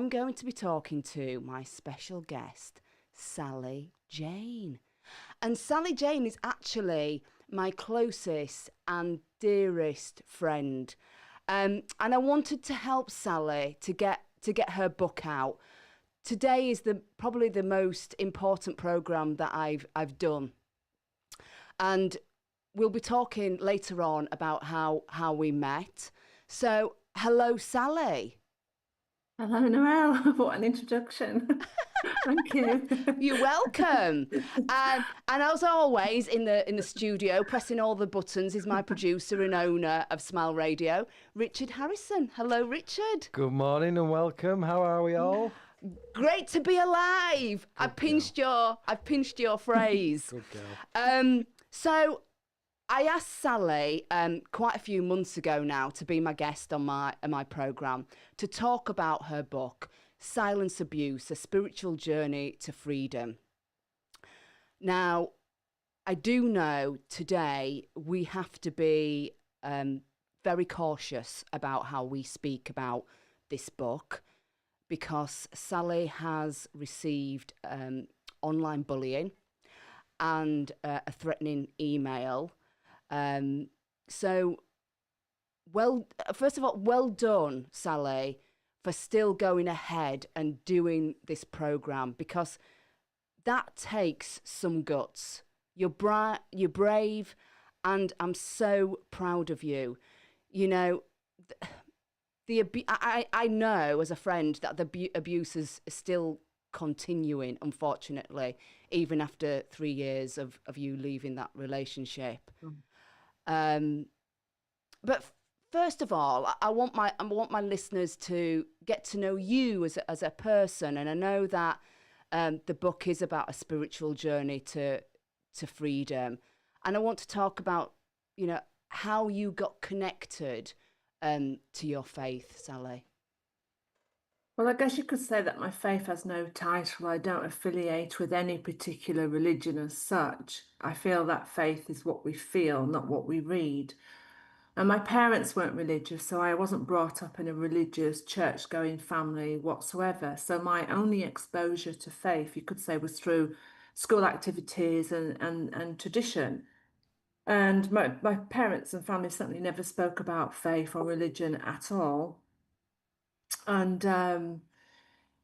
I'm going to be talking to my special guest, Sally Jayne. And Sally Jayne is actually my closest and dearest friend. And I wanted to help Sally to get her book out. Today is the probably the most important program that I've done. And we'll be talking later on about how we met. So, hello, Sally. Hello, Narelle. What an introduction. Thank you. You're welcome. And as always, in the studio, pressing all the buttons, is my producer and owner of Smile Radio, Richard Harrison. Hello, Richard. Good morning and welcome. How are we all? Great to be alive. I Good girl. pinched your phrase. Good girl. So I asked Sally quite a few months ago now to be my guest on my program to talk about her book, Silence Abuse: A Spiritual Journey to Freedom. Now, I do know today we have to be very cautious about how we speak about this book because Sally has received online bullying and a threatening email. So, first of all, well done, Sally, for still going ahead and doing this program because that takes some guts. You're brave, and I'm so proud of you. You know, I know as a friend that the abuse is still continuing, unfortunately, even after 3 years of you leaving that relationship. Um, but first of all, I want my listeners to get to know you as a person, and I know that the book is about a spiritual journey to freedom, and I want to talk about how you got connected to your faith, Sally. Well, I guess you could say that my faith has no title. I don't affiliate with any particular religion as such. I feel that faith is what we feel, not what we read. And my parents weren't religious, so I wasn't brought up in a religious church-going family whatsoever. So my only exposure to faith, you could say, was through school activities and tradition. And my parents and family certainly never spoke about faith or religion at all. And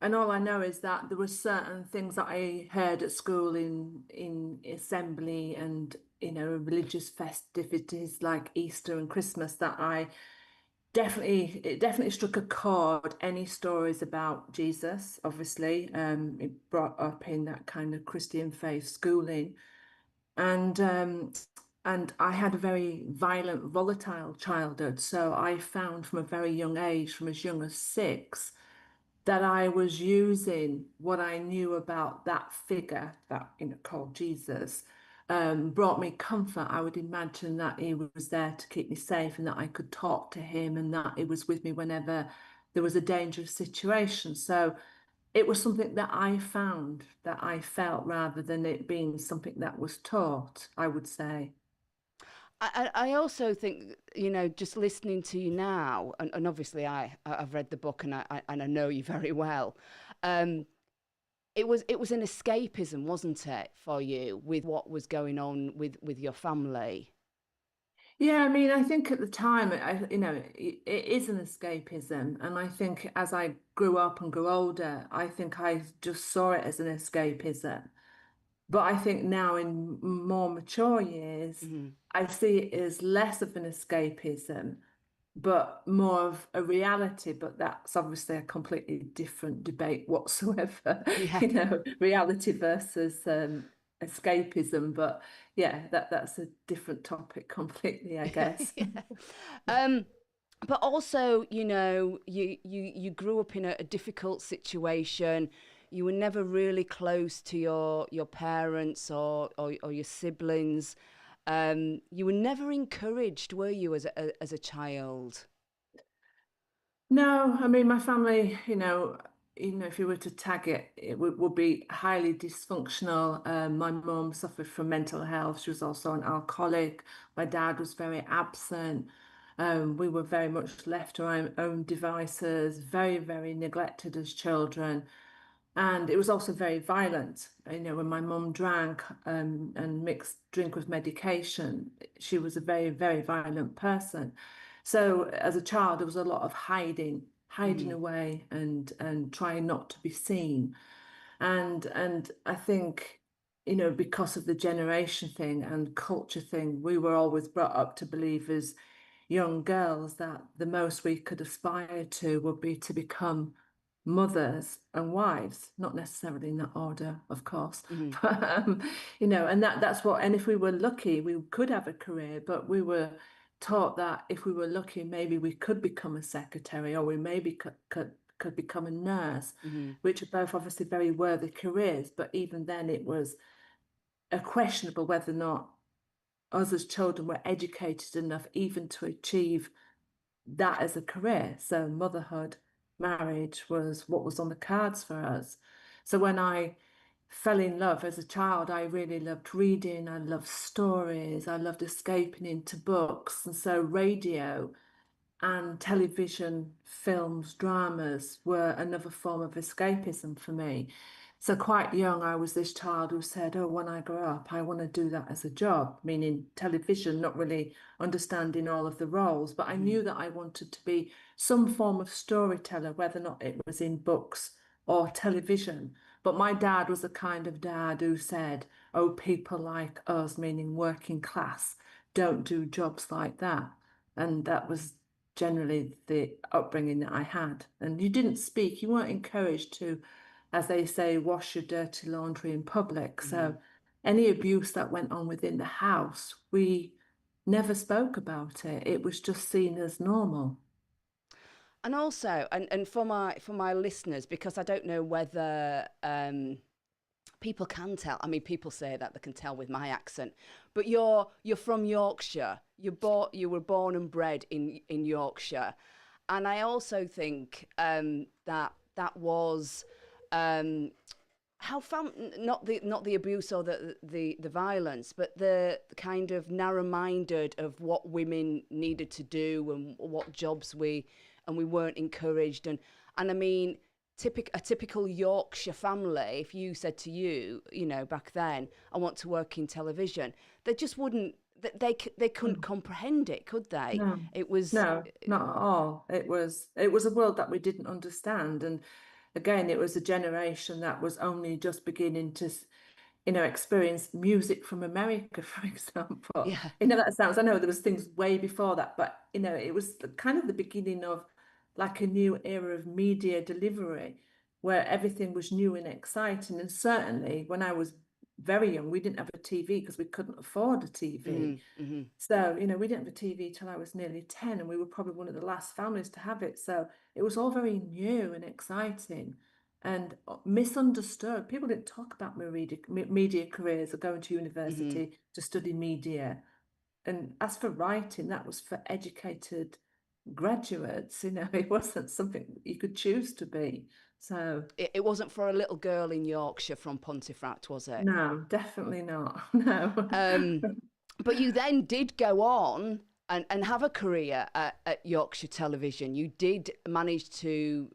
and all I know is that there were certain things that I heard at school in assembly and religious festivities like Easter and Christmas that I it definitely struck a chord. Any stories about Jesus, obviously, it brought up in that kind of Christian faith schooling. And and I had a very violent, volatile childhood. So I found from a very young age, from as young as 6, that I was using what I knew about that figure that called Jesus. Brought me comfort. I would imagine that he was there to keep me safe and that I could talk to him and that he was with me whenever there was a dangerous situation. So it was something that I found, that I felt, rather than it being something that was taught, I would say. I also think, just listening to you now, and obviously I've read the book and I know you very well. Um, it was an escapism, wasn't it, for you with what was going on with your family? Yeah, I mean, I think at the time, it is an escapism. And I think as I grew up and grew older, I think I just saw it as an escapism. But I think now in more mature years, Mhm. I see it as less of an escapism, but more of a reality. But that's obviously a completely different debate whatsoever, Yeah. reality versus escapism. But yeah, that's a different topic completely, I guess. Yeah. Um, but also, you grew up in a difficult situation. You were never really close to your parents or your siblings. You were never encouraged, were you, as a child? No, I mean my family, if you were to tag it, would be highly dysfunctional. My mum suffered from mental health. She was also an alcoholic. My dad was very absent. We were very much left to our own devices, very, very neglected as children. And it was also very violent. You know, when my mum drank and mixed drink with medication, she was a very, very violent person. So as a child, there was a lot of hiding Mm-hmm. away and trying not to be seen. And I think, you know, because of the generation thing and culture thing, we were always brought up to believe as young girls that the most we could aspire to would be to become mothers and wives, not necessarily in that order, of course. Mm-hmm. But you know, and that's what, and if we were lucky, we could have a career, but we were taught that if we were lucky, maybe we could become a secretary or we maybe could become a nurse, Mm-hmm. which are both obviously very worthy careers, but even then it was a questionable whether or not us as children were educated enough even to achieve that as a career. So motherhood, marriage was what was on the cards for us. So when I fell in love as a child, I really loved reading, I loved stories, I loved escaping into books. And so radio and television, films, dramas were another form of escapism for me. So quite young, I was this child who said, "Oh, when I grow up, I want to do that as a job," meaning television, not really understanding all of the roles. But I Mm-hmm. knew that I wanted to be some form of storyteller, whether or not it was in books or television. But my dad was the kind of dad who said, "Oh, people like us," meaning working class, "don't do jobs like that." And that was generally the upbringing that I had. And you didn't speak, you weren't encouraged to, as they say, wash your dirty laundry in public. Mm-hmm. So any abuse that went on within the house, we never spoke about it. It was just seen as normal. And also, and for my listeners, because I don't know whether people can tell. I mean, people say that they can tell with my accent, but you're from Yorkshire. You were born and bred in Yorkshire, and I also think that that was. How not the abuse or the violence, but the kind of narrow-minded of what women needed to do and what jobs we weren't encouraged, and I mean a typical Yorkshire family, if you said to you know, back then, I want to work in television, they just wouldn't. They couldn't Mm. comprehend it, could they? No, It was. no, not at all. It was a world that we didn't understand. And again, it was a generation that was only just beginning to experience music from America, for example. Yeah. That sounds, I know there was things way before that, but it was kind of the beginning of like a new era of media delivery where everything was new and exciting. And certainly when I was very young, we didn't have a TV because we couldn't afford a TV. Mm-hmm. So, we didn't have a TV till I was nearly 10, and we were probably one of the last families to have it. So it was all very new and exciting and misunderstood. People didn't talk about media careers or going to Mm-hmm. university to study media. And as for writing, that was for educated graduates. It wasn't something you could choose to be. So, It wasn't for a little girl in Yorkshire from Pontefract, was it? no, definitely not. No. Um, but you then did go on and have a career at Yorkshire Television. You did manage to,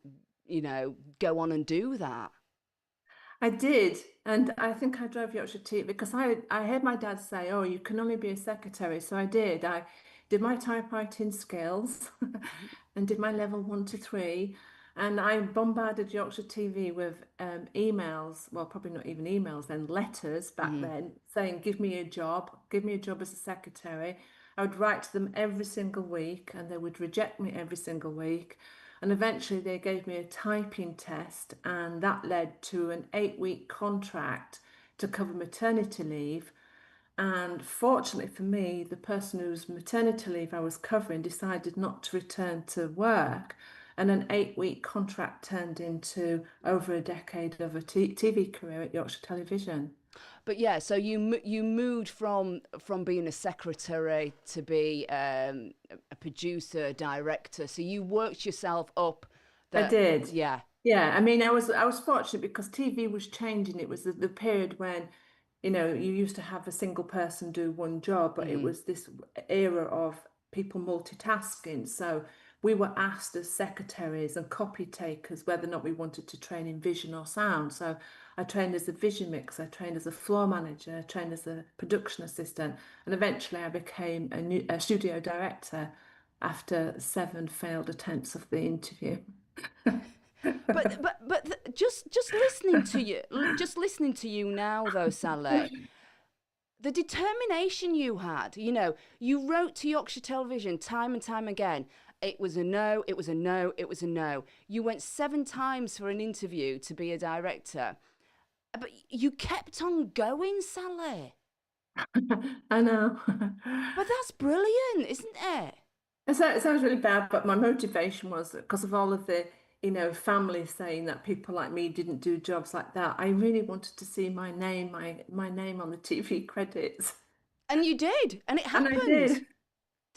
you know, go on and do that. I did, and I think I drove Yorkshire Tea because I heard my dad say, "Oh, you can only be a secretary." So I did. I did my typewriting skills and did my level 1 to 3, and I bombarded Yorkshire TV with emails. Well, probably not even emails then, letters back Mm-hmm. then, saying, give me a job as a secretary." I would write to them every single week, and they would reject me every single week. And eventually they gave me a typing test, and that led to an 8-week contract to cover maternity leave. And fortunately for me, the person whose maternity leave I was covering decided not to return to work. And an 8-week contract turned into over a decade of a TV career at Yorkshire Television. But yeah, so you moved from being a secretary to be a producer, director. So you worked yourself up. I That did. yeah. Yeah, I mean, I was fortunate because TV was changing. It was the period when, you used to have a single person do one job, but it Mm-hmm. was this era of people multitasking. So we were asked as secretaries and copy takers whether or not we wanted to train in vision or sound. So I trained as a vision mixer, I trained as a floor manager, I trained as a production assistant, and eventually I became a studio director after 7 failed attempts of the interview. Just just listening to you now though, Sally, the determination you had, you wrote to Yorkshire Television time and time again. It was a no, it was a no, it was a no. You went 7 times for an interview to be a director, but you kept on going, Sally. I know. But that's brilliant, isn't it? It sounds really bad, but my motivation was because of all of the, family saying that people like me didn't do jobs like that. I really wanted to see my name on the TV credits. And you did, and it And I happened, did.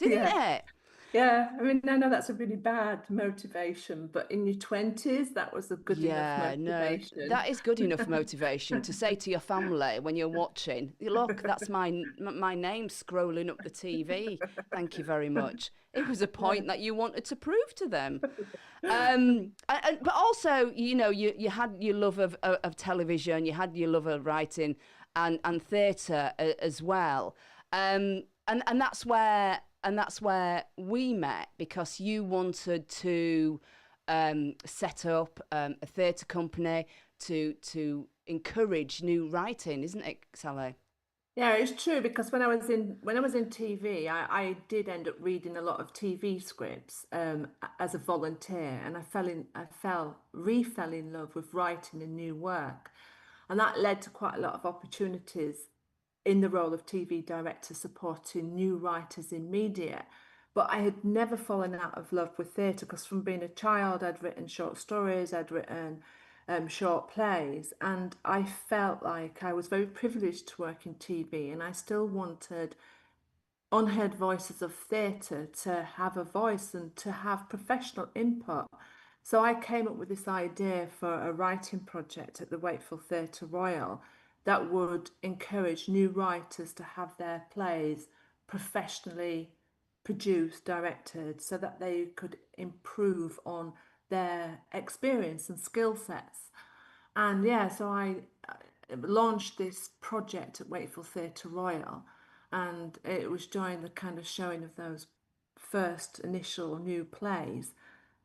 didn't Yeah. it? Yeah. I mean, I know that's a really bad motivation, but in your 20s, that was a good enough Yeah, no, motivation. that is good enough motivation to say to your family when you're watching, look, that's my name scrolling up the TV. Thank you very much. It was a Yeah. point that you wanted to prove to them. But also, you had your love of television, you had your love of writing and theatre as well. And that's where we met because you wanted to set up a theatre company to encourage new writing, isn't it, Sally? Yeah, it's true because when I was in TV, I did end up reading a lot of TV scripts as a volunteer, and fell in love with writing and new work, and that led to quite a lot of opportunities in the role of TV director supporting new writers in media. But I had never fallen out of love with theatre because from being a child, I'd written short stories, I'd written short plays, and I felt like I was very privileged to work in TV, and I still wanted unheard voices of theatre to have a voice and to have professional input. So I came up with this idea for a writing project at the Wakefield Theatre Royal that would encourage new writers to have their plays professionally produced, directed, so that they could improve on their experience and skill sets. And yeah, so I launched this project at Wakefield Theatre Royal, and it was during the kind of showing of those first initial new plays.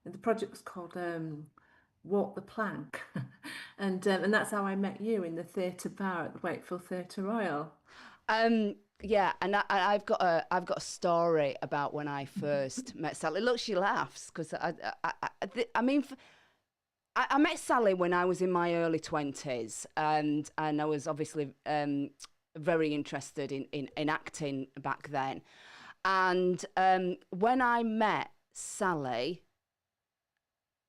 And the project was called Walk the Plank, and that's how I met you in the theatre bar at the Wakefield Theatre Royal. Yeah, and I've got a story about when I first met Sally. Look, she laughs because I mean, I met Sally when I was in my early 20s, and I was obviously very interested in acting back then. And when I met Sally,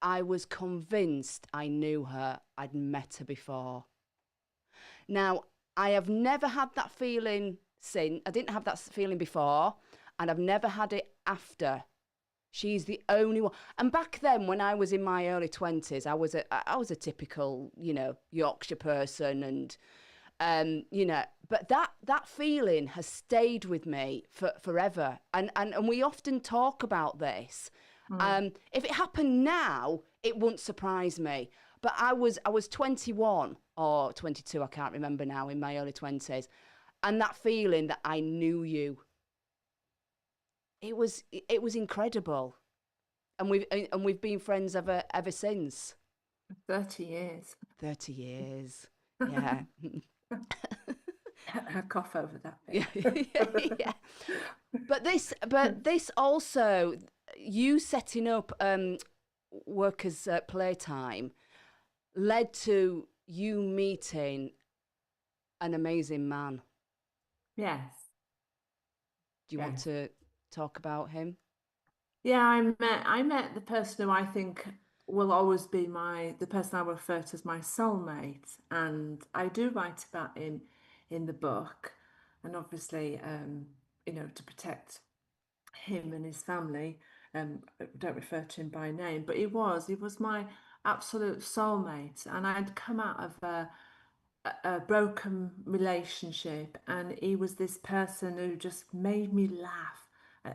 I was convinced I knew her. I'd met her before. Now, I have never had that feeling since. I didn't have that feeling before, and I've never had it after. She's the only one. And back then, when I was in my early 20s, I was a typical, Yorkshire person, and but that feeling has stayed with me for forever. And we often talk about this. Mm. If it happened now, it wouldn't surprise me. But I was 21 or 22, I can't remember now, in my early 20s, and that feeling that I knew you, it was incredible, and we've been friends ever since. 30 years. 30 years, yeah. I cough over that Yeah, bit. yeah. But this also, you setting up workers' playtime led to you meeting an amazing man. Yes, Do you want yes. to talk about him? Yeah, I met the person who I think will always be the person I refer to as my soulmate, and I do write about him in the book, and obviously, to protect him and his family, I don't refer to him by name, but he was my absolute soulmate, and I'd come out of a broken relationship, and he was this person who just made me laugh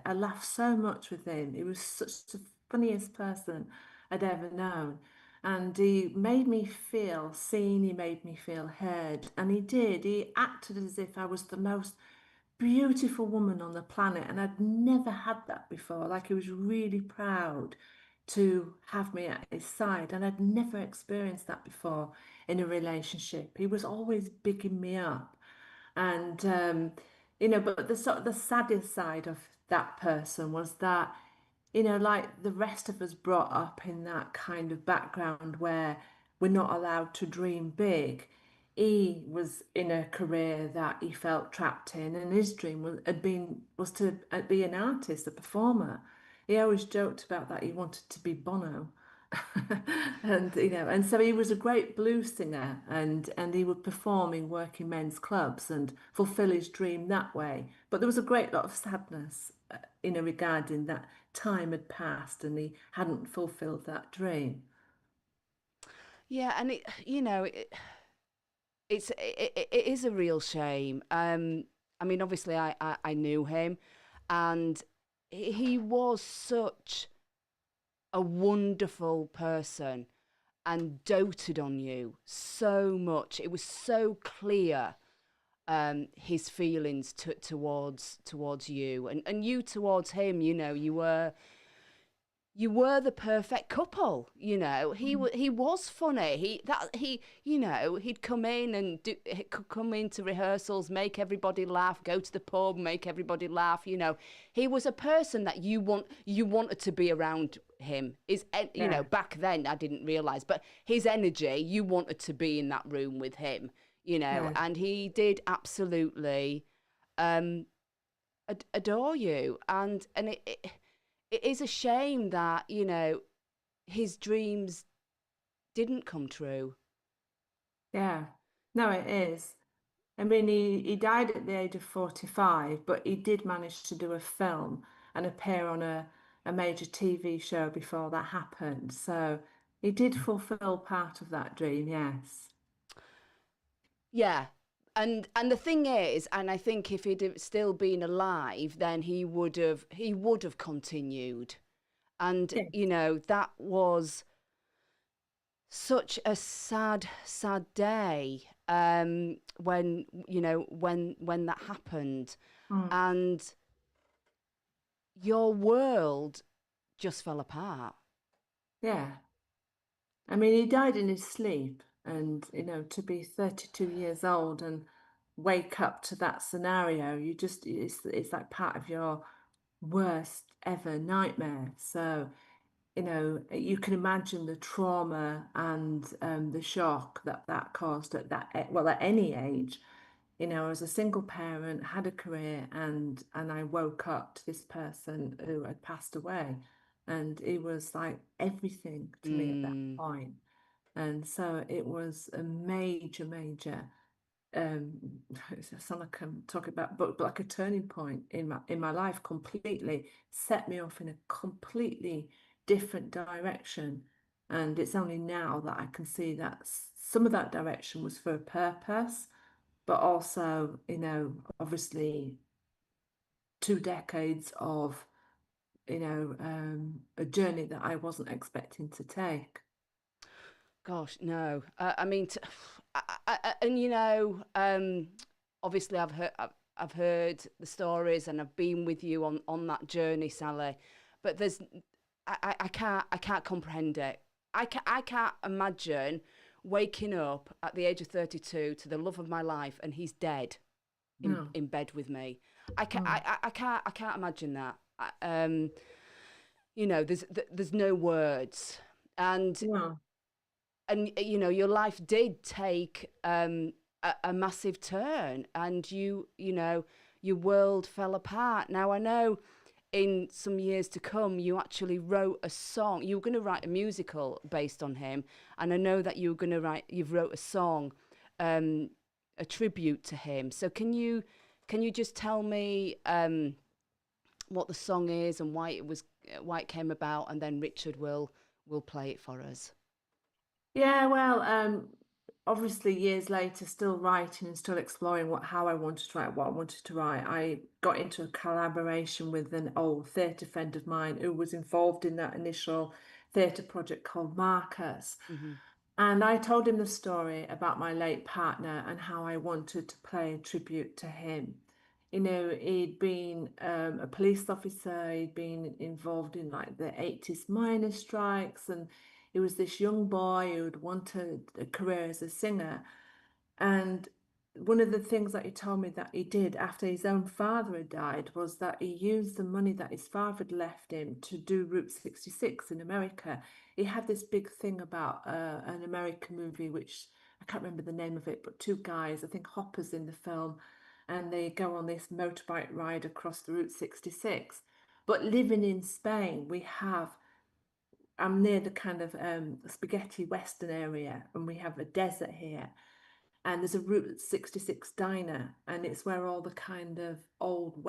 I laughed so much with him. He was such the funniest person I'd ever known. And he made me feel seen, he made me feel heard. And he did. He acted as if I was the most beautiful woman on the planet. And I'd never had that before. Like he was really proud to have me at his side. And I'd never experienced that before in a relationship. He was always bigging me up. And but the sort of the saddest side of that person was that, like the rest of us brought up in that kind of background where we're not allowed to dream big. He was in a career that he felt trapped in, and his dream was to be an artist, a performer. He always joked about that he wanted to be Bono. And so he was a great blues singer, and he would perform in working men's clubs and fulfill his dream that way. But there was a great lot of sadness, regarding that time had passed and he hadn't fulfilled that dream. Yeah, and it is a real shame. I mean, obviously, I knew him, and he was such a wonderful person and doted on you so much. It was so clear, his feelings towards you, and you towards him. You were the perfect couple. He was funny. He'd come in and he could come into rehearsals, make everybody laugh, go to the pub, make everybody laugh. He was a person that you wanted to be around him. Yeah, Back then I didn't realize, but his energy, you wanted to be in that room with him. yeah, And he did absolutely um adore you, and it is a shame that his dreams didn't come true. yeah. No, it is. I mean, he died at the age of 45, but he did manage to do a film and appear on a major TV show before that happened. So he did fulfill part of that dream, yes. Yeah. And the thing is, and I think if he'd have still been alive, then he would have continued. And Yeah. that was such a sad, sad day, when that happened. Mm. And your world just fell apart. Yeah. I mean, he died in his sleep, and to be 32 years old and wake up to that scenario, it's like part of your worst ever nightmare. So, you can imagine the trauma and the shock that that caused at well, at any age. As a single parent, had a career, and I woke up to this person who had passed away, and it was like everything to me at that Mm. point. And so it was a major, major um it's sound like I'm talking about, but like a turning point in my life, completely set me off in a completely different direction. And it's only now that I can see that some of that direction was for a purpose, but also, obviously 2 decades of, a journey that I wasn't expecting to take. Gosh, no. I mean, and obviously I've heard the stories, and I've been with you on that journey, Sally. But I can't comprehend it. I can't imagine waking up at the age of 32 to the love of my life, and he's dead in No. in bed with me. I can't Mm. I can't imagine that. There's no words. and No. and your life did take a massive turn, and your world fell apart. Now I know in some years to come you actually wrote a song. You were going to write a musical based on him, and I know that you've wrote a song, um a tribute to him. So can you just tell me what the song is and why it came about, and then Richard will play it for us. Yeah, well, obviously years later, still writing and still exploring how I wanted to write, what I wanted to write, I got into a collaboration with an old theatre friend of mine who was involved in that initial theatre project called Marcus. Mm-hmm. And I told him the story about my late partner and how I wanted to play a tribute to him. You know, he'd been a police officer, he'd been involved in like the 80s miners' strikes, and he was this young boy who'd wanted a career as a singer. And one of the things that he told me that he did after his own father had died was that he used the money that his father had left him to do Route 66 in America. He had this big thing about an American movie, which I can't remember the name of it, but two guys, I think Hopper's in the film, and they go on this motorbike ride across the Route 66. But living in Spain, I'm near the kind of spaghetti western area, and we have a desert here. And there's a Route 66 diner, and it's where all the kind of old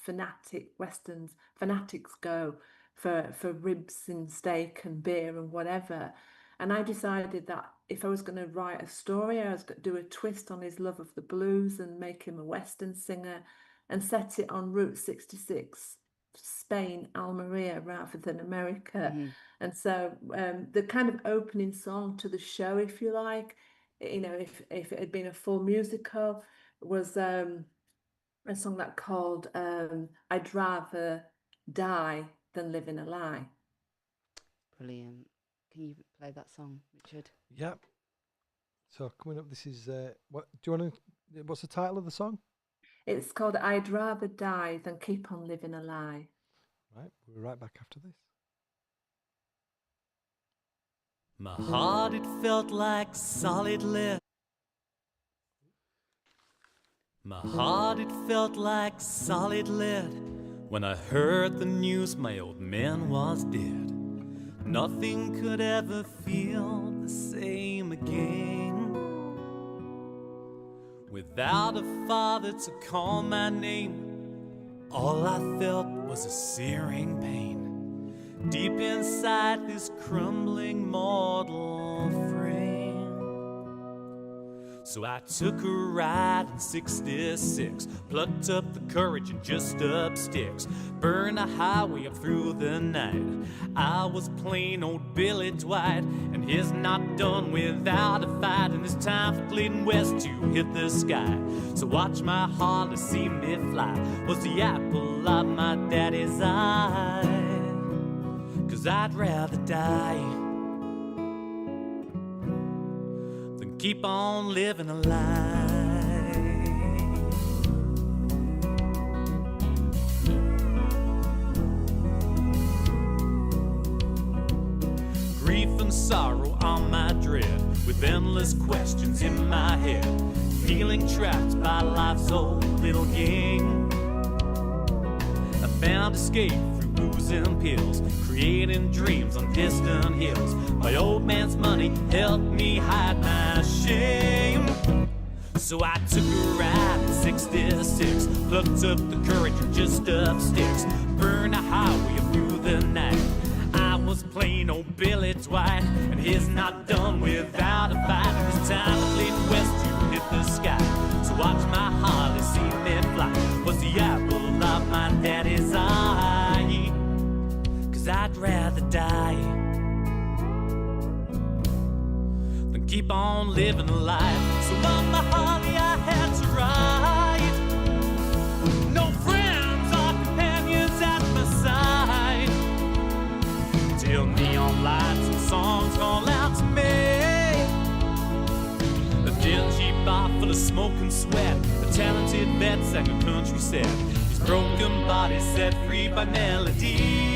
fanatics go for ribs and steak and beer and whatever. And I decided that if I was going to write a story, I was going to do a twist on his love of the blues and make him a Western singer and set it on Route 66, Spain, Almeria, rather than America. Mm-hmm. And so the kind of opening song to the show, if you like, you know, if it had been a full musical, was a song that called I'd Rather Die Than Live in a Lie. Brilliant. Can you play that song, Richard? Yep. So coming up, this is what do you want to? What's the title of the song? It's called I'd Rather Die Than Keep on Living a Lie. Right, we'll be right back after this. My heart, it felt like solid lead. My heart, it felt like solid lead when I heard the news my old man was dead. Nothing could ever feel the same again. Without a father to call my name, all I felt was a searing pain deep inside this crumbling mortal frame. So I took a ride in 66, plucked up the courage and just up sticks, burned a highway up through the night. I was plain old Billy Dwight, and he's not done without a fight, and it's time for Clayton West to hit the sky. So watch my Harley see me fly, was the apple of my daddy's eye. 'Cause I'd rather die than keep on living a lie. Grief and sorrow on my dread, with endless questions in my head, feeling trapped by life's old little game. I found escape through booze and pills, creating dreams on distant hills. My old man's money helped me hide my shame. So I took a ride in 66, plucked up the courage and just up sticks, burned a highway up through the night. I was plain old Billy Dwight, and he's not done without a fight. It's time to lead west to hit the sky. So watch my Harley see me fly, was the apple of my daddy's eye. 'Cause I'd rather die than keep on living a life. So on my Harley I had to ride, no friends or companions at my side, till neon lights and songs call out to me. The dingy bar full of smoke and sweat, the talented vet sang a country set, his broken body set free by melody.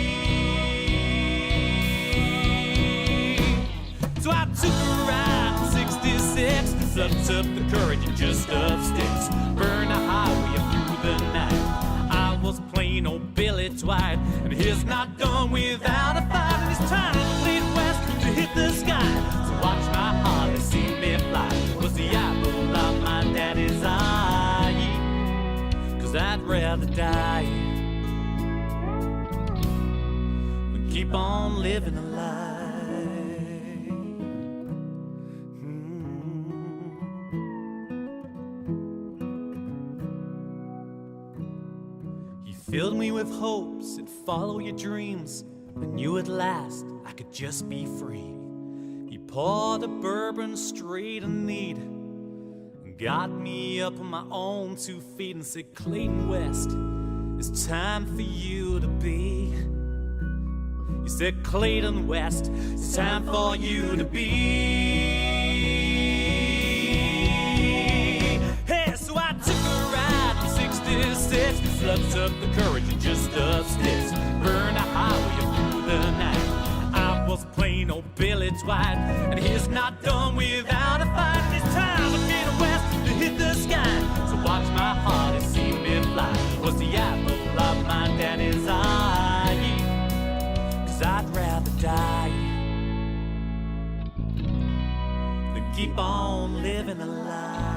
So I took a ride in 66, plucked up the courage and just up sticks, burned a highway up through the night. I was plain old Billy Dwight, and he's not done without a fight, and it's time to lead west to hit the sky. So watch my Harley see me fly, was the apple of my daddy's eye. 'Cause I'd rather die than keep on living a lie. filled me with hopes that follow your dreams. I knew at last I could just be free. You poured the bourbon straight and neat, and got me up on my own 2 feet and said, Clayton West, it's time for you to be. You said, Clayton West, it's time for you to be. Hey, so I took a ride in 66, plucked up the courage and just upstairs, burned a highway through the night. I was plain old Billy Dwight, and he's not done without a fight. It's time for Clayton West to hit the sky. So watch my heart and see me fly. Was the apple of my daddy's eye, 'cause I'd rather die than keep on living a lie.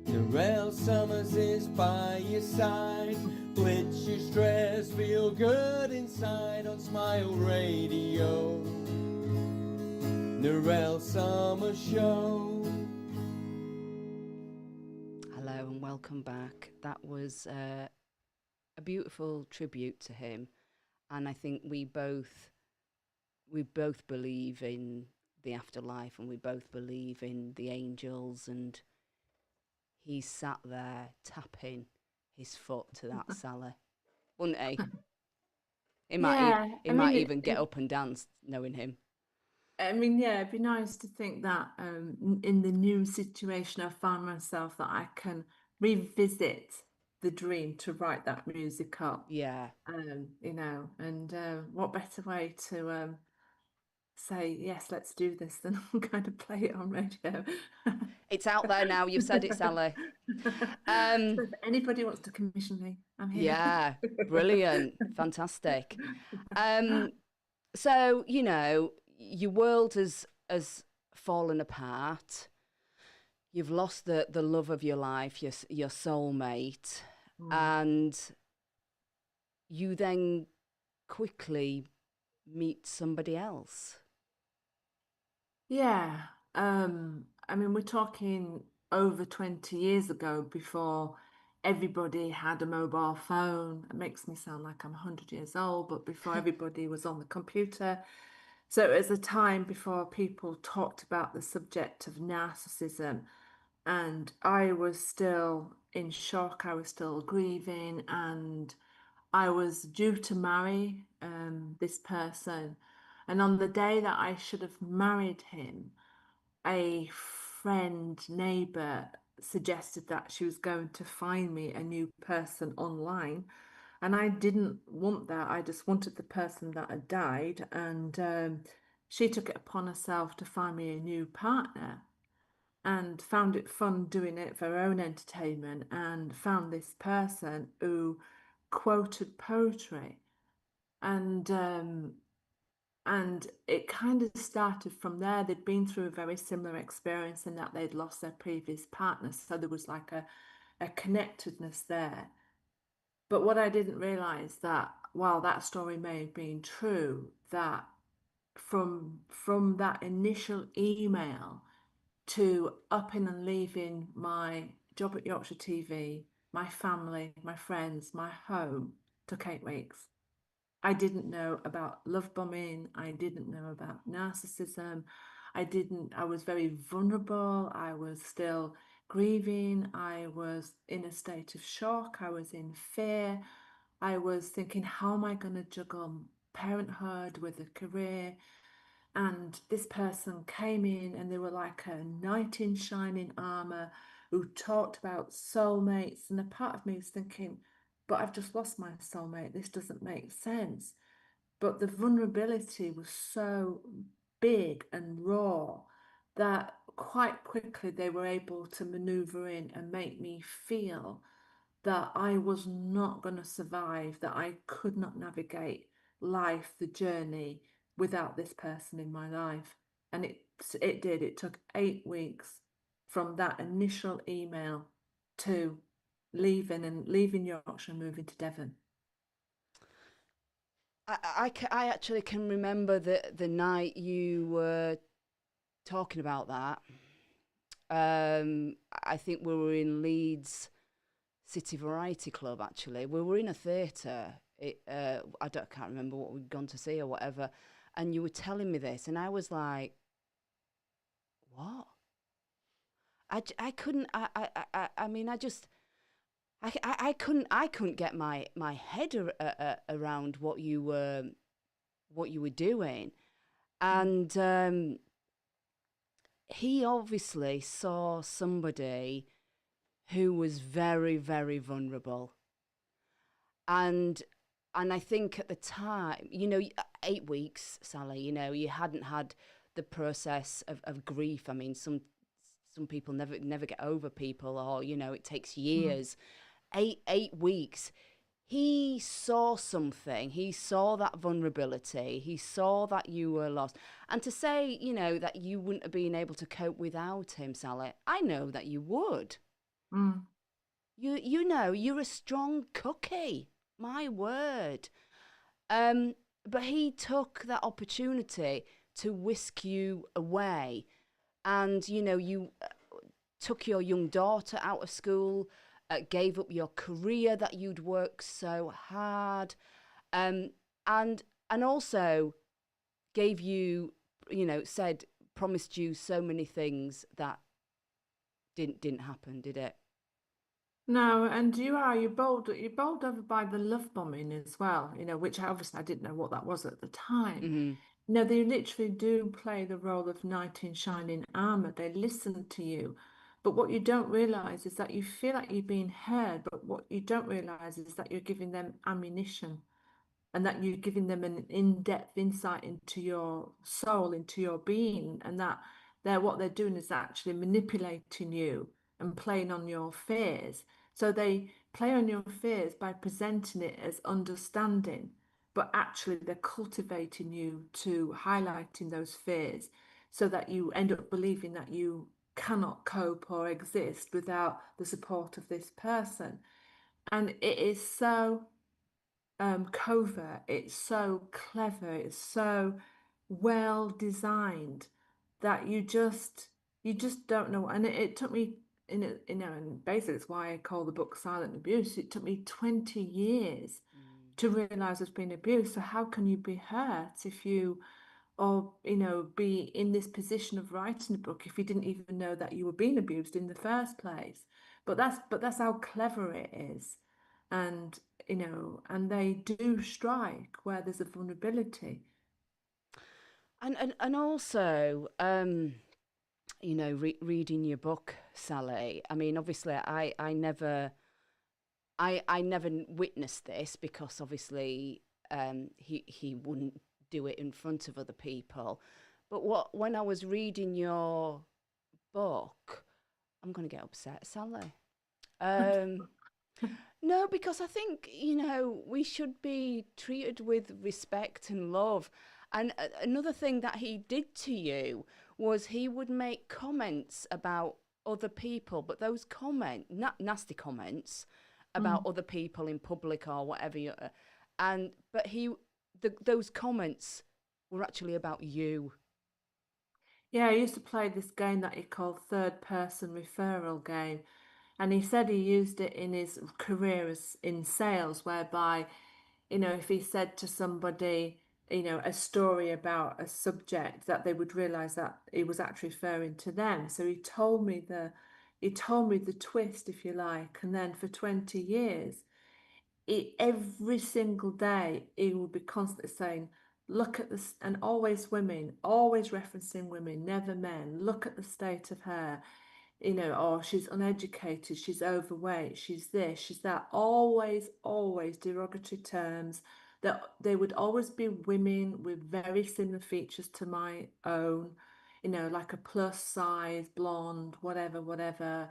Narelle Summers is by your side. Blitz your stress, feel good inside on Smile Radio. Narelle Summers Show. Hello and welcome back. That was a beautiful tribute to him, and I think we both believe in the afterlife, and we both believe in the angels, and he sat there tapping his foot to that Sally, wouldn't he? He might even get up and dance, knowing him. I mean, yeah, it'd be nice to think that in the new situation I found myself, that I can revisit the dream to write that music up. Yeah. You know, and what better way to say, yes, let's do this than kind of play it on radio. It's out there now. You've said it, Sally. So if anybody wants to commission me, I'm here. Yeah, brilliant, fantastic. So, you know, your world has fallen apart. You've lost the love of your life, your soulmate, and you then quickly meet somebody else. Yeah. I mean, we're talking over 20 years ago, before everybody had a mobile phone. It makes me sound like I'm 100 years old, but before everybody was on the computer. So it was a time before people talked about the subject of narcissism. And I was still in shock. I was still grieving, and I was due to marry this person. And on the day that I should have married him, a friend, neighbor, suggested that she was going to find me a new person online. And I didn't want that. I just wanted the person that had died. And she took it upon herself to find me a new partner, and found it fun doing it for her own entertainment, and found this person who quoted poetry. And it kind of started from there. They'd been through a very similar experience in that they'd lost their previous partner. So there was like a connectedness there. But what I didn't realize, that while that story may have been true, that from that initial email to upping and leaving my job at Yorkshire TV, my family, my friends, my home, took 8 weeks. I didn't know about love bombing. I didn't know about narcissism. I was very vulnerable. I was still grieving. I was in a state of shock. I was in fear. I was thinking, how am I going to juggle parenthood with a career? And this person came in, and they were like a knight in shining armor who talked about soulmates. And a part of me was thinking, but I've just lost my soulmate. This doesn't make sense. But the vulnerability was so big and raw that quite quickly they were able to maneuver in and make me feel that I was not going to survive, that I could not navigate life, the journey, without this person in my life. And it did. It took 8 weeks from that initial email to leaving Yorkshire and moving to Devon. I actually can remember the night you were talking about that. I think we were in Leeds City Variety Club. Actually, we were in a theatre. Can't remember what we'd gone to see or whatever. And you were telling me this, and I was like, "What?" I couldn't. I mean, I couldn't get my head around what you were doing, and he obviously saw somebody who was very, very vulnerable. And I think at the time, 8 weeks, Sally, you hadn't had the process of grief. I mean, some people never get over people, or it takes years. 8 weeks. He saw something. He saw that vulnerability. He saw that you were lost. And to say, that you wouldn't have been able to cope without him, Sally, I know that you would. Mm. You're a strong cookie. My word. But he took that opportunity to whisk you away. And, you took your young daughter out of school, gave up your career that you'd worked so hard, and also gave you, promised you so many things that didn't happen, did it? No, and you're bowled over by the love bombing as well, which obviously I didn't know what that was at the time. Mm-hmm. They literally do play the role of knight in shining armor. They listen to you. But what you don't realize is that you feel like you're being heard, but what you don't realize is that you're giving them ammunition, and that you're giving them an in-depth insight into your soul, into your being, and that what they're doing is actually manipulating you and playing on your fears. So they play on your fears by presenting it as understanding, but actually they're cultivating you to highlighting those fears, so that you end up believing that you cannot cope or exist without the support of this person. And it is so covert, it's so clever, it's so well designed that you just don't know. And it took me and basically it's why I call the book Silent Abuse. It took me 20 years to realize there's been abuse. So how can you be hurt if you, or be in this position of writing a book if you didn't even know that you were being abused in the first place? But that's how clever it is. And and they do strike where there's a vulnerability. And also, reading your book, Sally. I mean, obviously, I never witnessed this, because obviously, he wouldn't do it in front of other people. But when I was reading your book, I'm gonna get upset, Sally. No, because I think, we should be treated with respect and love. And another thing that he did to you was he would make comments about other people, but those nasty comments about other people in public or whatever. Those comments were actually about you. Yeah, I used to play this game that he called third person referral game. And he said he used it in his career as in sales, whereby, if he said to somebody, a story about a subject, that they would realize that he was actually referring to them. So he told me the twist, if you like. And then for 20 years, every single day, he would be constantly saying, look at this, and always women, always referencing women, never men. Look at the state of her, or she's uneducated, she's overweight, she's this, she's that. Always, always derogatory terms. That they would always be women with very similar features to my own, like a plus size, blonde, whatever, whatever.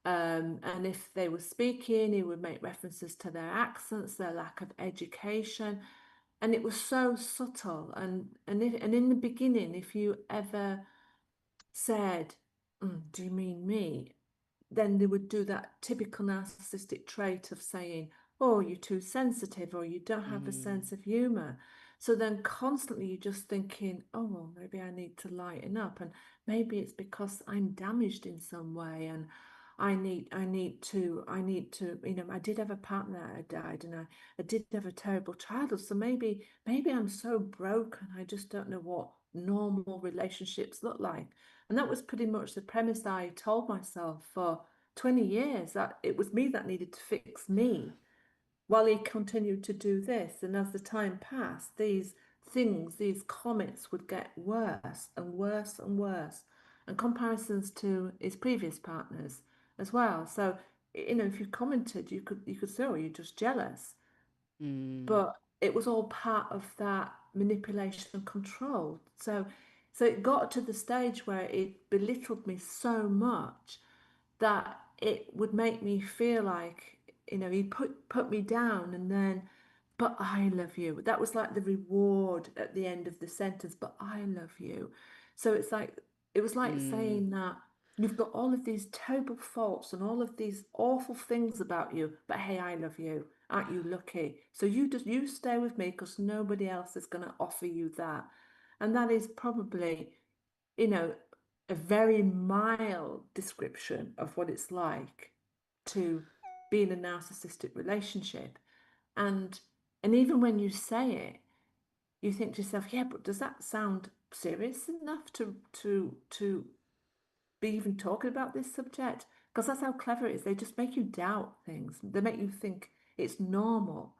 And if they were speaking, he would make references to their accents, their lack of education. And it was so subtle. And in the beginning, if you ever said, do you mean me? Then they would do that typical narcissistic trait of saying, or you're too sensitive, or you don't have a sense of humor. So then constantly you're just thinking, oh, well, maybe I need to lighten up, and maybe it's because I'm damaged in some way, and I need to, I did have a partner that died, and I did have a terrible childhood. So maybe I'm so broken, I just don't know what normal relationships look like. And that was pretty much the premise I told myself for 20 years, that it was me that needed to fix me while he continued to do this. And as the time passed, these things, these comments would get worse and worse and worse, and comparisons to his previous partners as well. So, if you commented, you could say, oh, you're just jealous. But it was all part of that manipulation and control. So it got to the stage where it belittled me so much that it would make me feel like, he put me down, and then, but I love you. That was like the reward at the end of the sentence, but I love you. So it was like saying that you've got all of these terrible faults and all of these awful things about you, but hey, I love you. Aren't you lucky? So you stay with me, because nobody else is going to offer you that. And that is probably, you know, a very mild description of what it's like to be in a narcissistic relationship. And even when you say it, you think to yourself, yeah, but does that sound serious enough to be even talking about this subject? Because that's how clever it is. They just make you doubt things. They make you think it's normal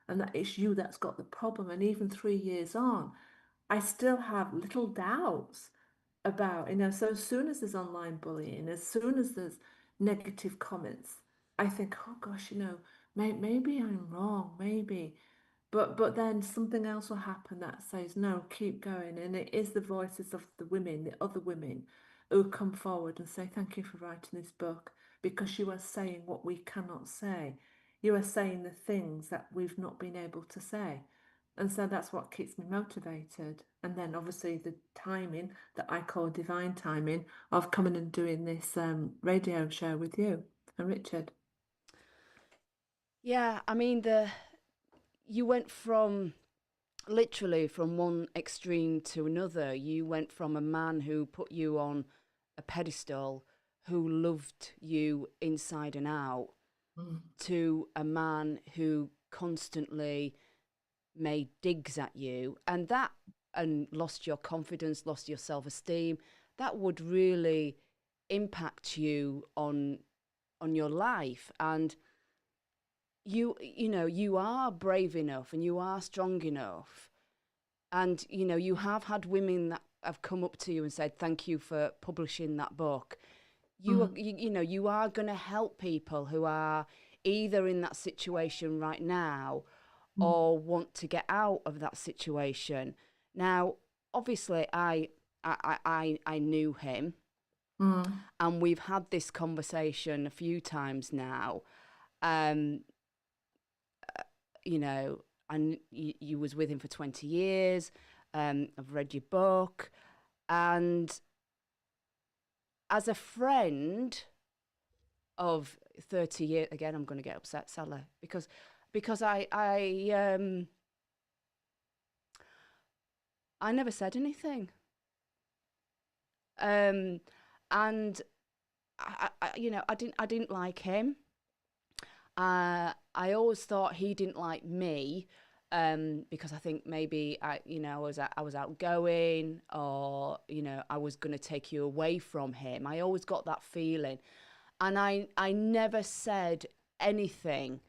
and that it's you that's got the problem. And even 3 years on, I still have little doubts about, so as soon as there's online bullying, as soon as there's negative comments, I think, oh gosh, maybe I'm wrong, maybe. But then something else will happen that says, no, keep going. And it is the voices of the women, the other women, who come forward and say, thank you for writing this book, because you are saying what we cannot say. You are saying the things that we've not been able to say. And so that's what keeps me motivated. And then obviously the timing that I call divine timing of coming and doing this radio show with you and Richard. Yeah, I mean, you went from literally from one extreme to another. You went from a man who put you on a pedestal, who loved you inside and out, to a man who constantly made digs at you, and lost your confidence, lost your self-esteem. That would really impact you on your life. And you are brave enough and you are strong enough, and you have had women that have come up to you and said thank you for publishing that book. You are going to help people who are either in that situation right now or want to get out of that situation. Now, obviously, I knew him, and we've had this conversation a few times now. And you was with him for 20 years. I've read your book, and as a friend of 30 years, again, I'm going to get upset, Sally, because I never said anything. And I didn't like him. I always thought he didn't like me, because I think maybe I was outgoing, or I was going to take you away from him. I always got that feeling, and I never said anything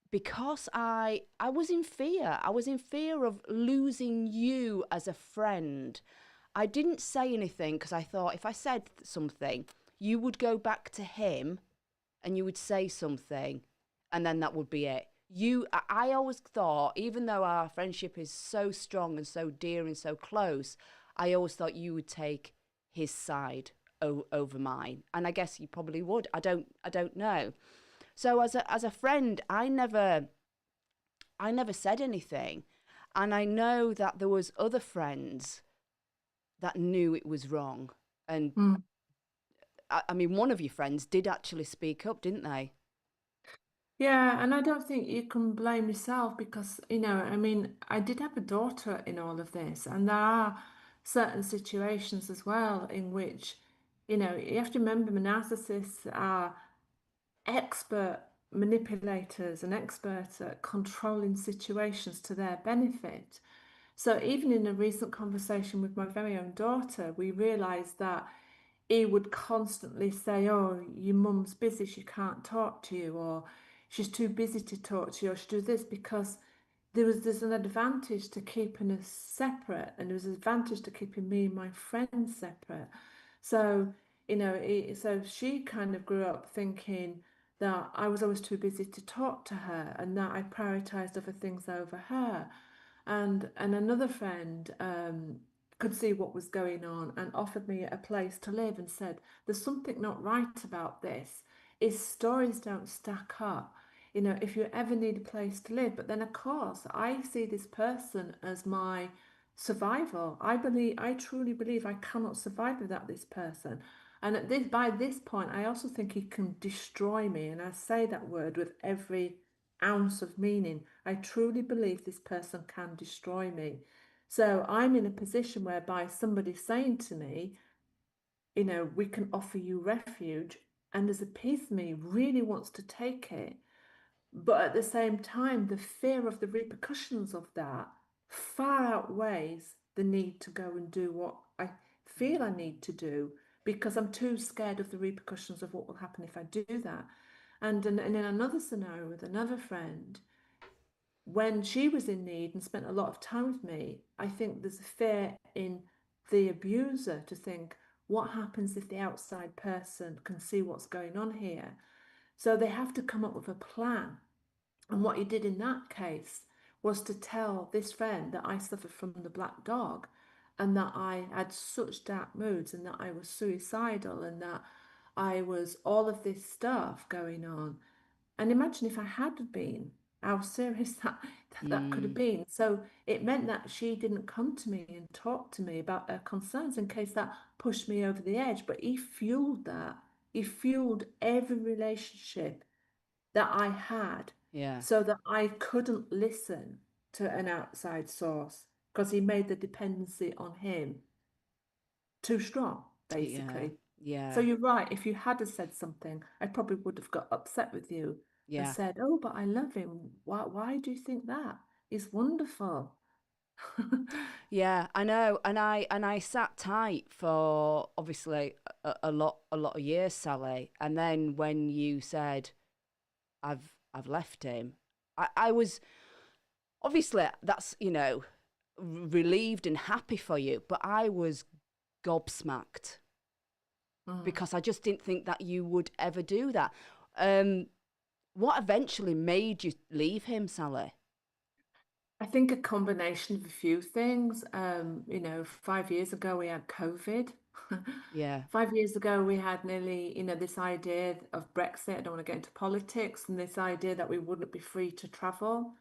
because I was in fear. I was in fear of losing you as a friend. I didn't say anything because I thought if I said something, you would go back to him and you would say something, and then that would be it. I always thought, even though our friendship is so strong and so dear and so close, I always thought you would take his side over mine, and I guess you probably would. I don't know. So as a friend, I never said anything, and I know that there was other friends that knew it was wrong, and I mean, one of your friends did actually speak up, didn't they? Yeah, and I don't think you can blame yourself because, I mean, I did have a daughter in all of this, and there are certain situations as well in which, you have to remember narcissists are expert manipulators and experts at controlling situations to their benefit. So even in a recent conversation with my very own daughter, we realised that he would constantly say, "Oh, your mum's busy, she can't talk to you," or "She's too busy to talk to you," or "She do this," because there's an advantage to keeping us separate, and there was an advantage to keeping me and my friends separate. So, so she kind of grew up thinking that I was always too busy to talk to her, and that I prioritized other things over her. And another friend could see what was going on and offered me a place to live and said, "There's something not right about this. His stories don't stack up. If you ever need a place to live." But then, of course, I see this person as my survival. I truly believe I cannot survive without this person. And by this point, I also think he can destroy me. And I say that word with every ounce of meaning. I truly believe this person can destroy me. So I'm in a position whereby somebody's saying to me, "We can offer you refuge." And there's a piece of me really wants to take it. But at the same time, the fear of the repercussions of that far outweighs the need to go and do what I feel I need to do, because I'm too scared of the repercussions of what will happen if I do that. And in another scenario with another friend, when she was in need and spent a lot of time with me, I think there's a fear in the abuser to think, what happens if the outside person can see what's going on here? So they have to come up with a plan. And what he did in that case was to tell this friend that I suffered from the black dog, and that I had such dark moods, and that I was suicidal, and that I was all of this stuff going on. And imagine if I had been, how serious that could have Mm, been. So it meant that she didn't come to me and talk to me about her concerns, in case that pushed me over the edge. But he fueled that. He fueled every relationship that I had, yeah, so that I couldn't listen to an outside source, because he made the dependency on him too strong, yeah, basically. So yeah, you're right. If you had have said something, I probably would have got upset with you and yeah. said, "Oh, but I love him. Why do you think that? He's wonderful." Yeah, I know, and I sat tight for obviously a lot of years, Sally. And then when you said I've left him, I was obviously that's relieved and happy for you, but I was gobsmacked Mm. because I just didn't think that you would ever do that. What eventually made you leave him, Sally? I think a combination of a few things. 5 years ago we had COVID. Yeah. 5 years ago we had nearly, this idea of Brexit. I don't want to get into politics, and this idea that we wouldn't be free to travel.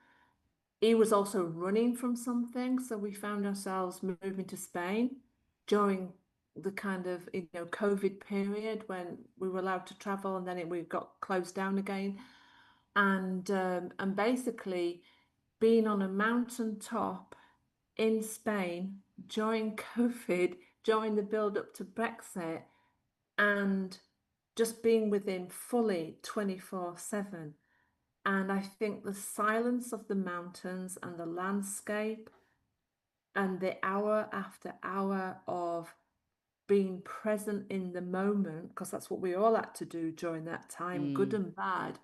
He was also running from something, so we found ourselves moving to Spain during the kind of, COVID period when we were allowed to travel, and then we got closed down again. And basically being on a mountain top in Spain during COVID, during the build up to Brexit, and just being with him fully 24/7. And I think the silence of the mountains and the landscape, and the hour after hour of being present in the moment, because that's what we all had to do during that time, good Mm, and bad.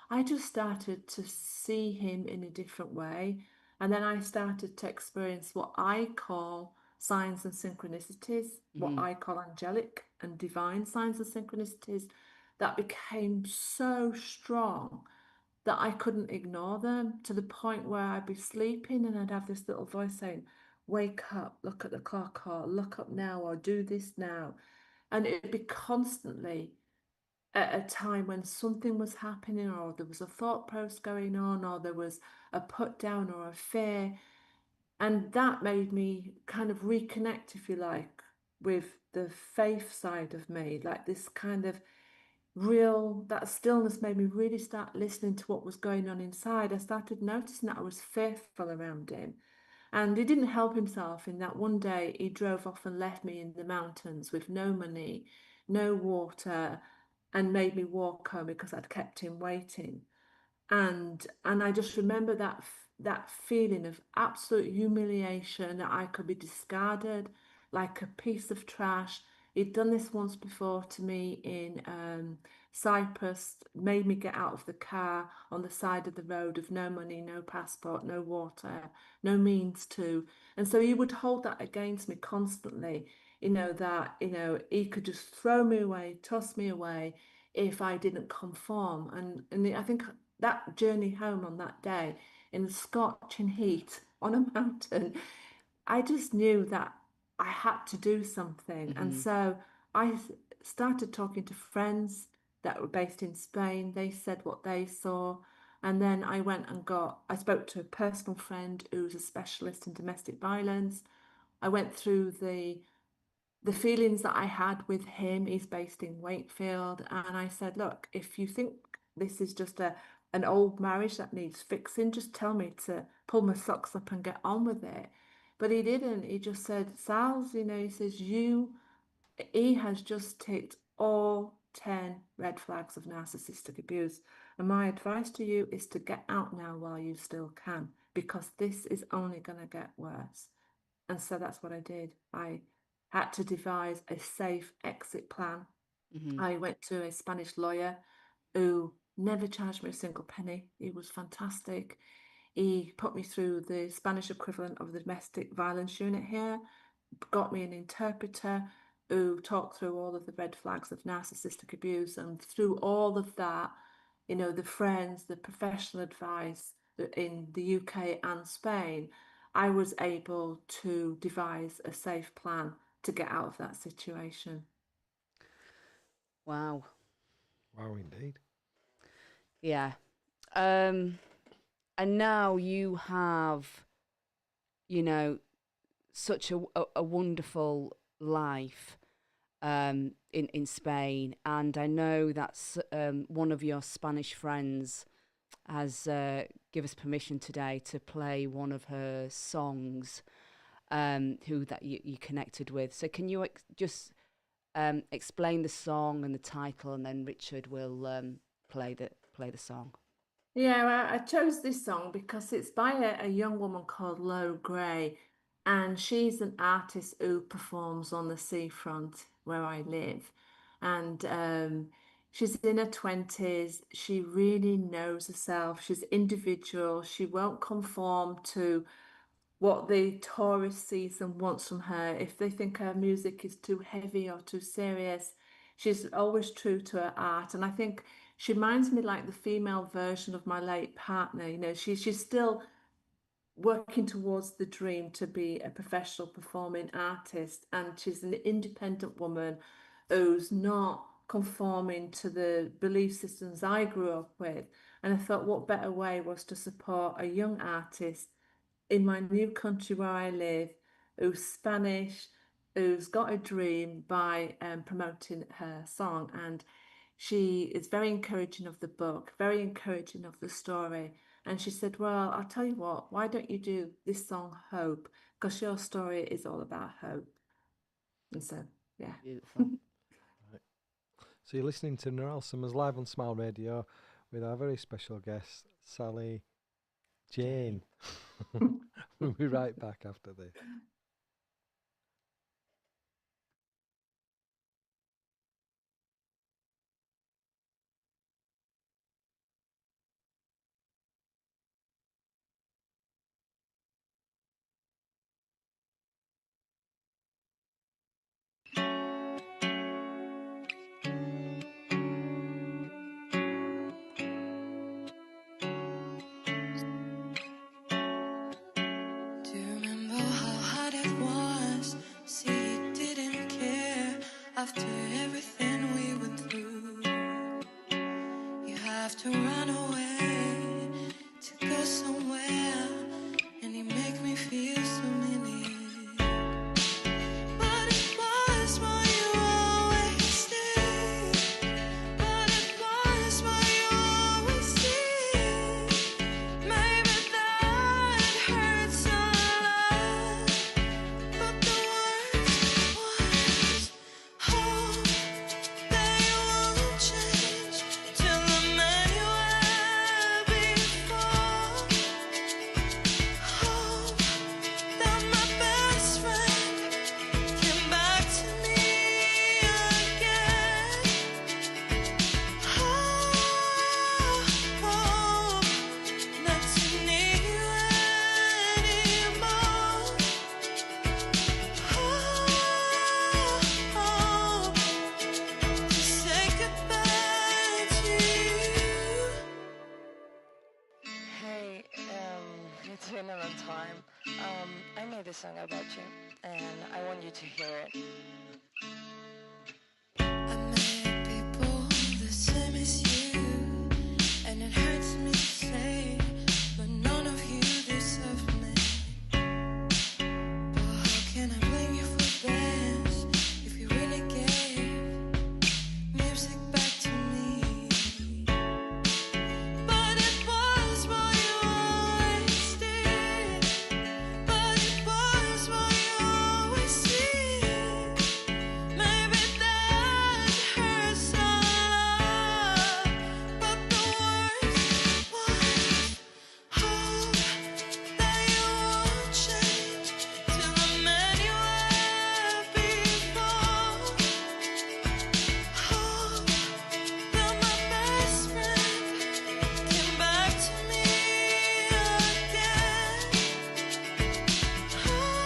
I just started to see him in a different way. And then I started to experience what I call signs and synchronicities, what mm, I call angelic and divine signs and synchronicities, that became so strong that I couldn't ignore them, to the point where I'd be sleeping and I'd have this little voice saying, "Wake up, look at the clock," or "Look up now," or "Do this now." And it'd be constantly at a time when something was happening, or there was a thought process going on, or there was a put down or a fear. And that made me kind of reconnect, if you like, with the faith side of me, like this kind of that stillness made me really start listening to what was going on inside. I started noticing that I was fearful around him. And he didn't help himself in that one day he drove off and left me in the mountains with no money, no water, and made me walk home because I'd kept him waiting. And I just remember that feeling of absolute humiliation, that I could be discarded like a piece of trash. He'd done this once before to me in Cyprus, made me get out of the car on the side of the road with no money, no passport, no water, no means to. And so he would hold that against me constantly, that, he could just throw me away, toss me away if I didn't conform. And I think that journey home on that day in the scorching heat on a mountain, I just knew that I had to do something. And so I started talking to friends that were based in Spain. They said what they saw. And then I spoke to a personal friend who's a specialist in domestic violence. I went through the feelings that I had with him. He's based in Wakefield. And I said, look, if you think this is just an old marriage that needs fixing, just tell me to pull my socks up and get on with it. But he didn't. He just said, Sal's, he says, he has just ticked all 10 red flags of narcissistic abuse. And my advice to you is to get out now while you still can, because this is only going to get worse. And so that's what I did. I had to devise a safe exit plan. I went to a Spanish lawyer who never charged me a single penny. He was fantastic. He put me through the Spanish equivalent of the domestic violence unit here, got me an interpreter who talked through all of the red flags of narcissistic abuse. And through all of that, the friends, the professional advice in the UK and Spain, I was able to devise a safe plan to get out of that situation. Wow. Wow, indeed. Yeah. And now you have, such a wonderful life in Spain. And I know that's one of your Spanish friends has give us permission today to play one of her songs, who that you connected with. So can you just explain the song and the title, and then Richard will play the song. Yeah, I chose this song because it's by a young woman called Lo Gray, and she's an artist who performs on the seafront where I live. And she's in her 20s. She really knows herself. She's individual. She won't conform to what the tourist sees and wants from her. If they think her music is too heavy or too serious, she's always true to her art. And I think she reminds me like the female version of my late partner. She's still working towards the dream to be a professional performing artist, and she's an independent woman who's not conforming to the belief systems I grew up with. And I thought, what better way was to support a young artist in my new country where I live, who's Spanish, who's got a dream, by promoting her song. And she is very encouraging of the book, very encouraging of the story. And she said, well, I'll tell you what, why don't you do this song, Hope? Because your story is all about hope. And so, yeah. Beautiful. Right. So you're listening to Narelle Summers live on Smile Radio with our very special guest, Sally Jayne. We'll be right back after this. After everything we went through, you have to run away to go somewhere, and you make me feel so many. But it was why you always stayed. But It's been a long time. I made a song about you, and I want you to hear it. I met people the same as you, and it hurts me to say, but none of you deserve me. But how can I blame you for this if you really gave music back to me? But it was what you always did. But it was what you always did. Maybe that hurts a lot, but the worst was hope that you won't change to the man you were before. Hope that my best friend came back to me again. Hope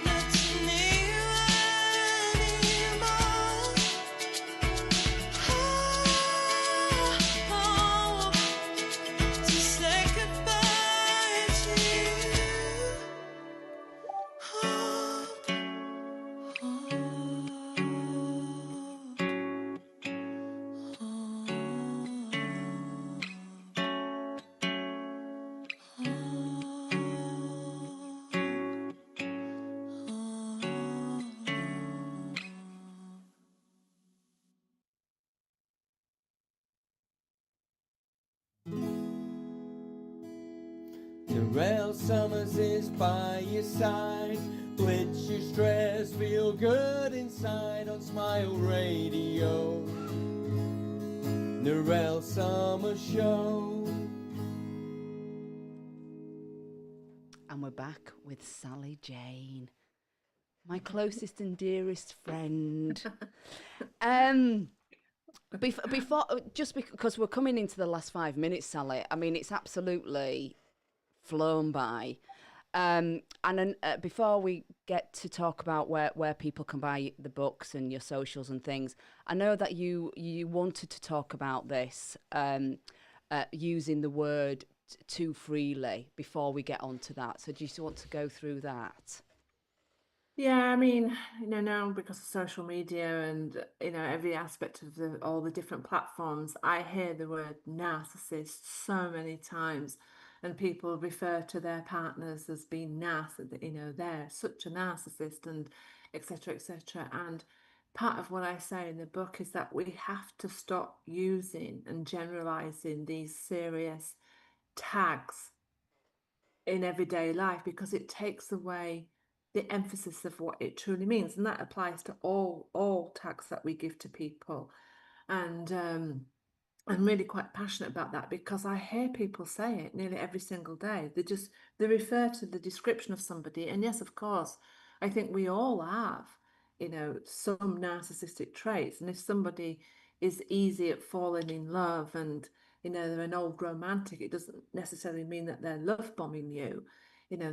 not to need you anymore. Hope to say goodbye to you. Narelle Summers is by your side. Blitz your stress, feel good inside on Smile Radio. Narelle Summer Show. And we're back with Sally Jayne, my closest and dearest friend. Before, just because we're coming into the last 5 minutes, Sally, I mean, it's absolutely flown by. And then, before we get to talk about where people can buy the books and your socials and things, I know that you wanted to talk about this, using the word too freely before we get on to that. So do you want to go through that? Yeah, I mean, now because of social media and, every aspect of all the different platforms, I hear the word narcissist so many times, and people refer to their partners as being they're such a narcissist, and etc., etc. And part of what I say in the book is that we have to stop using and generalizing these serious tags in everyday life, because it takes away the emphasis of what it truly means, and that applies to all tags that we give to people. And I'm really quite passionate about that, because I hear people say it nearly every single day. They refer to the description of somebody, and yes, of course, I think we all have some narcissistic traits. And if somebody is easy at falling in love, and they're an old romantic, it doesn't necessarily mean that they're love bombing you.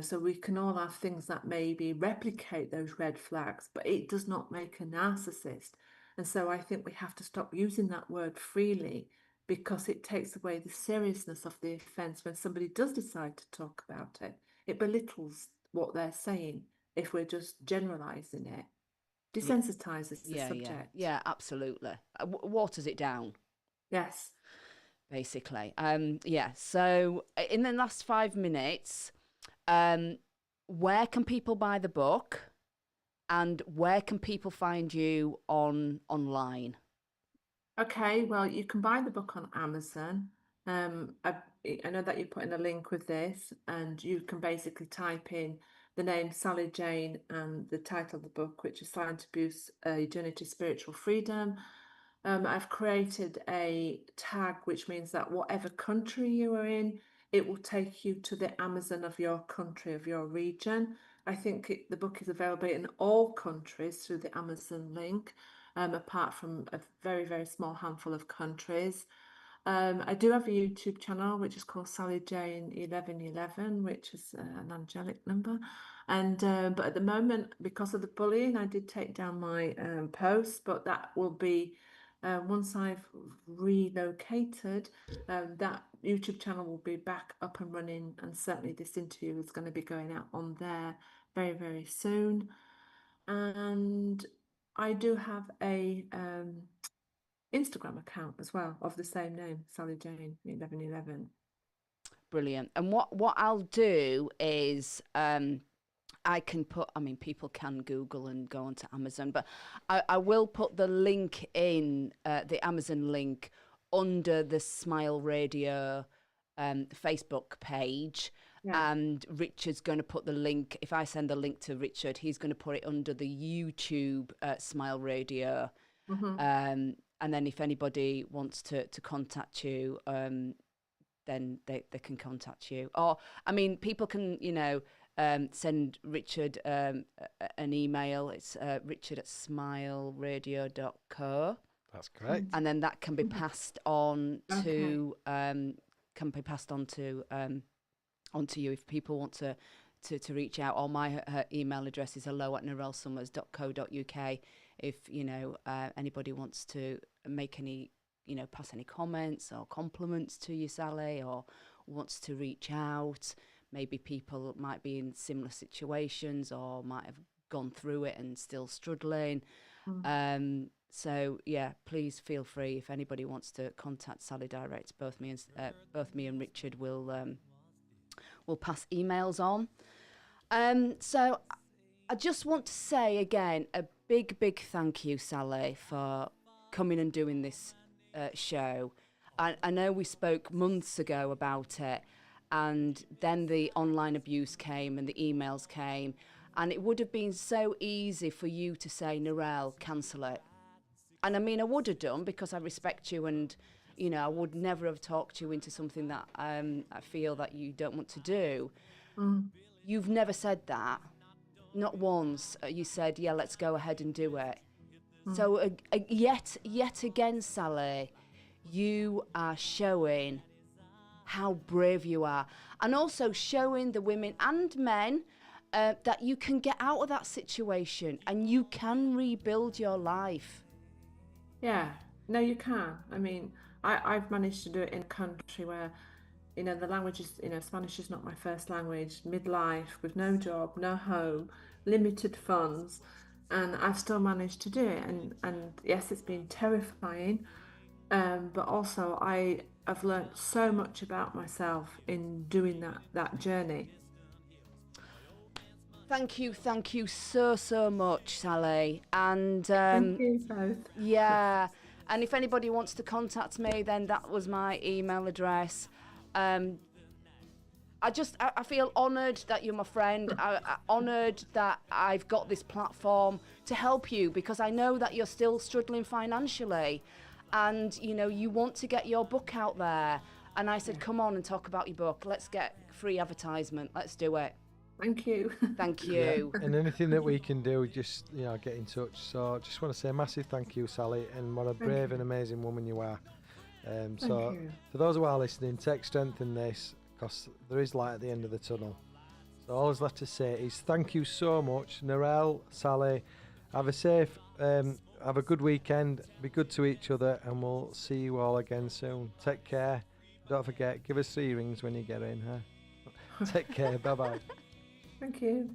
So we can all have things that maybe replicate those red flags, but it does not make a narcissist. And so I think we have to stop using that word freely, because it takes away the seriousness of the offence when somebody does decide to talk about it. It belittles what they're saying if we're just generalising it. Desensitises the subject. Yeah, absolutely. Waters it down. Yes. Basically. So in the last 5 minutes, where can people buy the book, and where can people find you online? Okay, well, you can buy the book on Amazon. I know that you're putting a link with this, and you can basically type in the name Sally Jayne and the title of the book, which is Silent Abuse, A Journey to Spiritual Freedom. I've created a tag, which means that whatever country you are in, it will take you to the Amazon of your country, of your region. I think the book is available in all countries through the Amazon link, apart from a very, very small handful of countries. I do have a YouTube channel which is called Sally Jayne 1111, which is an angelic number. And but at the moment, because of the bullying, I did take down my posts, but that will be Once I've relocated, that YouTube channel will be back up and running, and certainly this interview is going to be going out on there very, very soon. And I do have a Instagram account as well of the same name, Sally Jayne 1111. Brilliant. And what I'll do is I can put, I mean, people can Google and go onto Amazon, but I will put the link in, the Amazon link, under the Smile Radio Facebook page. Yeah. And Richard's going to put the link, if I send the link to Richard, he's going to put it under the YouTube Smile Radio. Mhm. And then if anybody wants to contact you, then they can contact you. Or, I mean, people can, you know, send Richard an email. It's richard@smileradio.co. That's great. And then that can be passed on to onto you if people want to reach out. Or her email address is hello@narellesummers.co.uk. If, you know, anybody wants to make any, you know, pass any comments or compliments to you, Sally, or wants to reach out. Maybe people might be in similar situations or might have gone through it and still struggling. So yeah, please feel free. If anybody wants to contact Sally direct, both me and Richard will pass emails on. So I just want to say again a big thank you, Sally, for coming and doing this show. I know we spoke months ago about it, and then the online abuse came and the emails came, and it would have been so easy for you to say, Narelle, cancel it. And I mean, I would have done, because I respect you, and, you know, I would never have talked you into something that I feel that you don't want to do. You've never said that. Not once. You said, yeah, let's go ahead and do it. So yet again, Sally, you are showing how brave you are, and also showing the women and men that you can get out of that situation and you can rebuild your life. Yeah, no, you can. I mean, I've managed to do it in a country where, you know, the language is, you know, Spanish is not my first language, midlife, with no job, no home, limited funds, and I've still managed to do it. And yes, it's been terrifying, but also I've learned so much about myself in doing that journey. Thank you so much, Sally. And Thank you both. yeah, and if anybody wants to contact me, then that was my email address. I feel honoured that you're my friend. I'm honoured that I've got this platform to help you, because I know that you're still struggling financially, and, you know, you want to get your book out there. And I said, come on and talk about your book. Let's get free advertisement. Let's do it. Thank you. Thank you. And anything that we can do, just, you know, get in touch. So just want to say a massive thank you, Sally, and what a brave and amazing woman you are. So for those who are listening, take strength in this, because there is light at the end of the tunnel. So all I've left to say is thank you so much, Narelle, Sally. Have a safe, have a good weekend. Be good to each other, and we'll see you all again soon. Take care. Don't forget, give us 3 rings when you get in, huh? Take care. Bye bye. Thank you.